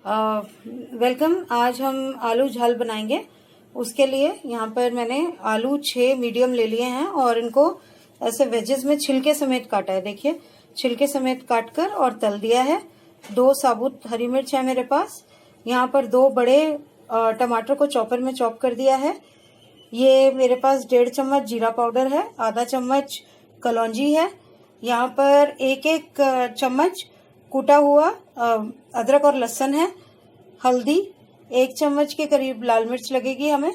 Welcome. आज हम आलू झाल बनाएंगे। उसके लिए यहाँ पर मैंने आलू 6 मीडियम ले लिए हैं और इनको ऐसे वेजेस में छिलके समेत काटा है। देखिए, छिलके समेत काटकर और तल दिया है। 2 साबुत हरी मिर्च है मेरे पास। यहाँ पर 2 बड़े टमाटर को चॉपर में चॉप कर दिया है। ये मेरे पास 1.5 चम्मच जीरा पाउडर है, आधा चम्मच कलौंजी है। यहाँ पर 1-1 चम्मच कूटा हुआ अदरक और लहसुन है। हल्दी 1 चम्मच के करीब लाल मिर्च लगेगी हमें।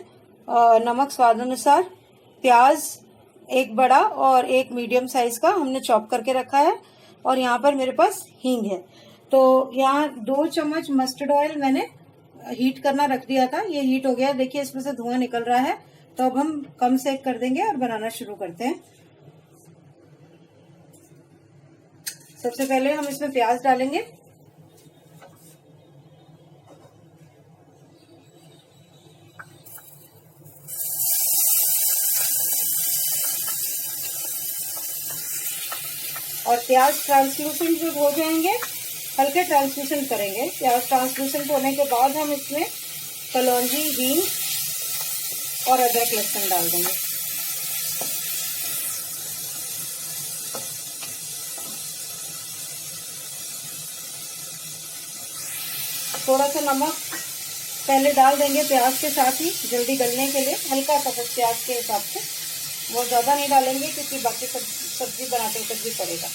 नमक स्वाद अनुसार। प्याज 1 बड़ा और 1 मीडियम साइज का हमने चॉप करके रखा है। और यहाँ पर मेरे पास हींग है। तो यहाँ 2 चम्मच मस्टर्ड ऑयल मैंने हीट करना रख दिया था। ये हीट हो गया, देखिए इसमें से धुआं निकल रहा है। तो अब हम कम सेक कर देंगे और बनाना शुरू करते हैं। सबसे पहले हम इसमें प्याज डालेंगे। और प्याज ट्रांसलूसेंट जब हो जाएंगे, हल्के ट्रांसलूसेंट करेंगे। प्याज ट्रांसलूसेंट होने के बाद हम इसमें कलौंजी, हींग और अदरक लहसुन डाल देंगे। थोड़ा सा नमक पहले डाल देंगे प्याज के साथ ही, जल्दी गलने के लिए। हल्का सा बस प्याज के हिसाब से, बहुत ज्यादा नहीं डालेंगे क्योंकि बाकी सब्जी बनाते वक्त भी पड़ेगा।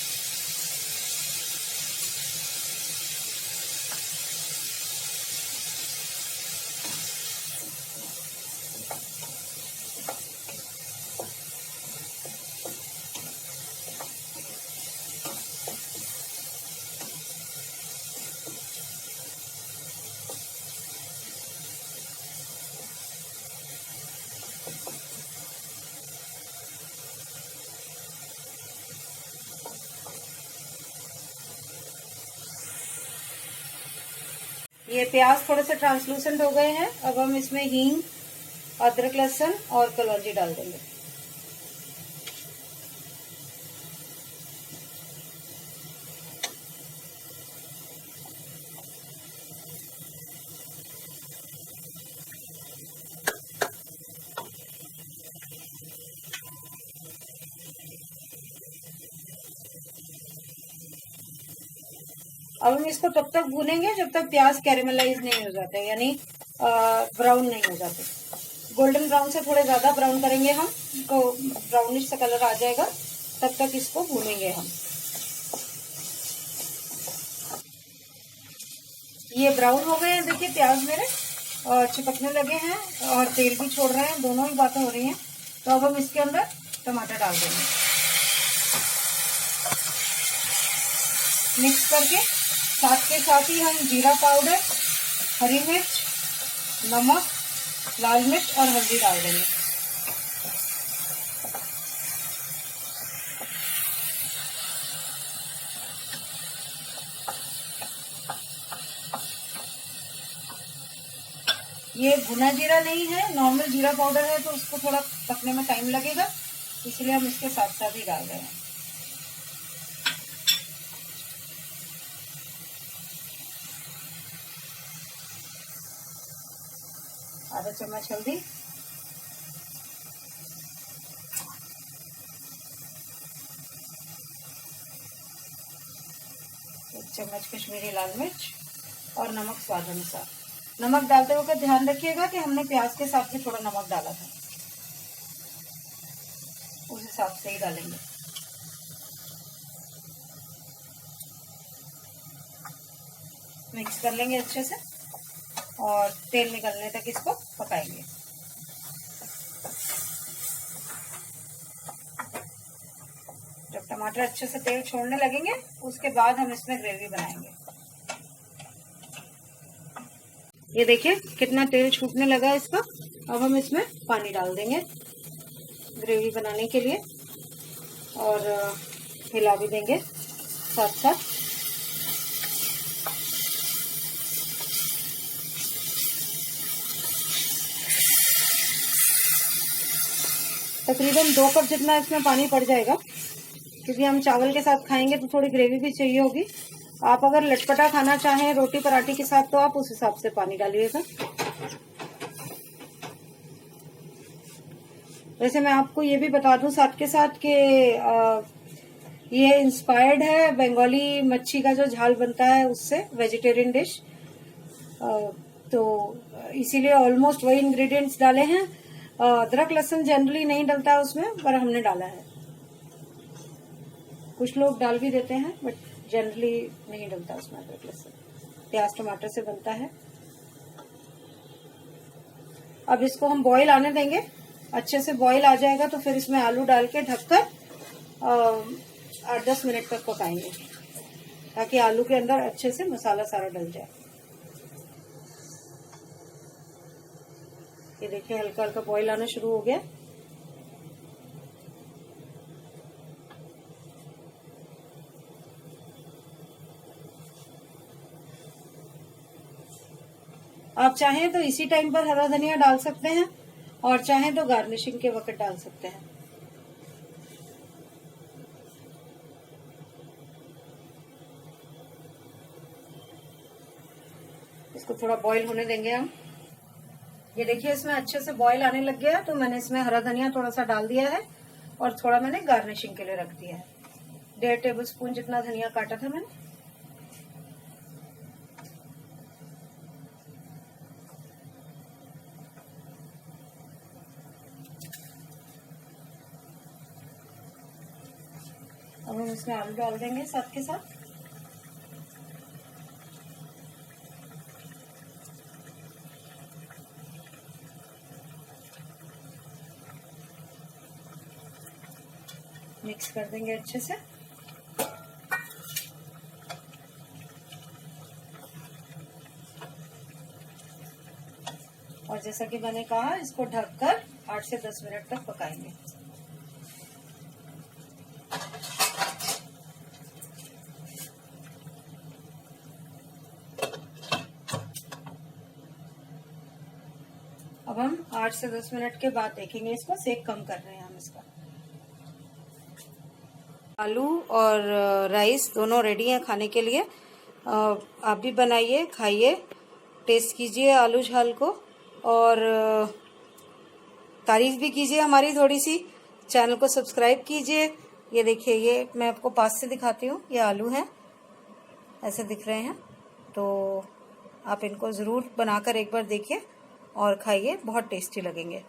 ये प्याज थोड़े से ट्रांसलूसेंट हो गए हैं। अब हम इसमें हींग, अदरक लहसुन और कलौंजी डाल देंगे। अब हम इसको तब तक भूनेंगे जब तक प्याज कैरेमलाइज नहीं हो जाते, यानी ब्राउन नहीं हो जाते। गोल्डन ब्राउन से थोड़े ज्यादा ब्राउन करेंगे हम, तो ब्राउनिश सा कलर आ जाएगा। तब तक इसको भूनेंगे हम। ये ब्राउन हो गए हैं, देखिए प्याज मेरे और चिपकने लगे हैं और तेल भी छोड़ रहे हैं। दोनों ही बातें हो रही हैं। तो अब हम इसके अंदर टमाटर डाल देंगे, मिक्स करके। साथ के साथ ही हम जीरा पाउडर, हरी मिर्च, नमक, लाल मिर्च और हल्दी डाल देंगे। ये भुना जीरा नहीं है, नॉर्मल जीरा पाउडर है, तो उसको थोड़ा पकने में टाइम लगेगा, इसलिए हम इसके साथ साथ ही डाल रहे हैं। आधा चम्मच हल्दी, 1 चम्मच कश्मीरी लाल मिर्च और नमक स्वाद अनुसार। नमक डालते वक्त ध्यान रखिएगा कि हमने प्याज के साथ भी थोड़ा नमक डाला था, उस हिसाब से ही डालेंगे। मिक्स कर लेंगे अच्छे से और तेल निकलने तक इसको पकाएंगे। जब टमाटर अच्छे से तेल छोड़ने लगेंगे, उसके बाद हम इसमें ग्रेवी बनाएंगे। ये देखिए कितना तेल छूटने लगा है इसका। अब हम इसमें पानी डाल देंगे ग्रेवी बनाने के लिए और हिला भी देंगे साथ साथ। तकरीबन 2 कप जितना इसमें पानी पड़ जाएगा, क्योंकि हम चावल के साथ खाएंगे तो थोड़ी ग्रेवी भी चाहिए होगी। आप अगर लटपटा खाना चाहें रोटी पराठे के साथ तो आप उस हिसाब से पानी डालिएगा। वैसे मैं आपको ये भी बता दूं साथ के साथ कि ये इंस्पायर्ड है बंगाली मच्छी का जो झाल बनता है उससे, वेजिटेरियन डिश। तो इसीलिए ऑलमोस्ट वही इंग्रेडिएंट्स डाले हैं। अदरक लहसुन जनरली नहीं डलता है उसमें, पर हमने डाला है। कुछ लोग डाल भी देते हैं बट जनरली नहीं डलता उसमें अदरक लहसुन। प्याज टमाटर से बनता है। अब इसको हम बॉईल आने देंगे। अच्छे से बॉईल आ जाएगा तो फिर इसमें आलू डाल के ढककर 8-10 मिनट तक पकाएंगे, ताकि आलू के अंदर अच्छे से मसाला सारा डल जाए। ये देखिए हल्का हल्का बॉईल आना शुरू हो गया। आप चाहें तो इसी टाइम पर हरा धनिया डाल सकते हैं और चाहें तो गार्निशिंग के वक्त डाल सकते हैं। इसको थोड़ा बॉईल होने देंगे हम। ये देखिए इसमें अच्छे से बॉईल आने लग गया, तो मैंने इसमें हरा धनिया थोड़ा सा डाल दिया है और थोड़ा मैंने गार्निशिंग के लिए रख दिया है। 1.5 टेबलस्पून जितना धनिया काटा था मैंने। अब हम इसमें आलू डाल देंगे साथ के साथ। मिक्स कर देंगे अच्छे से। और जैसा कि मैंने कहा, इसको ढककर 8 से 10 मिनट तक पकाएंगे। अब हम 8 से 10 मिनट के बाद देखेंगे इसको। सेक कम कर रहे हैं हम इसका। आलू और राइस दोनों रेडी हैं खाने के लिए। आप भी बनाइए, खाइए, टेस्ट कीजिए आलू झाल को और तारीफ भी कीजिए हमारी थोड़ी सी। चैनल को सब्सक्राइब कीजिए। ये देखिए, ये मैं आपको पास से दिखाती हूँ। ये आलू हैं, ऐसे दिख रहे हैं। तो आप इनको ज़रूर बनाकर एक बार देखिए और खाइए, बहुत टेस्टी लगेंगे।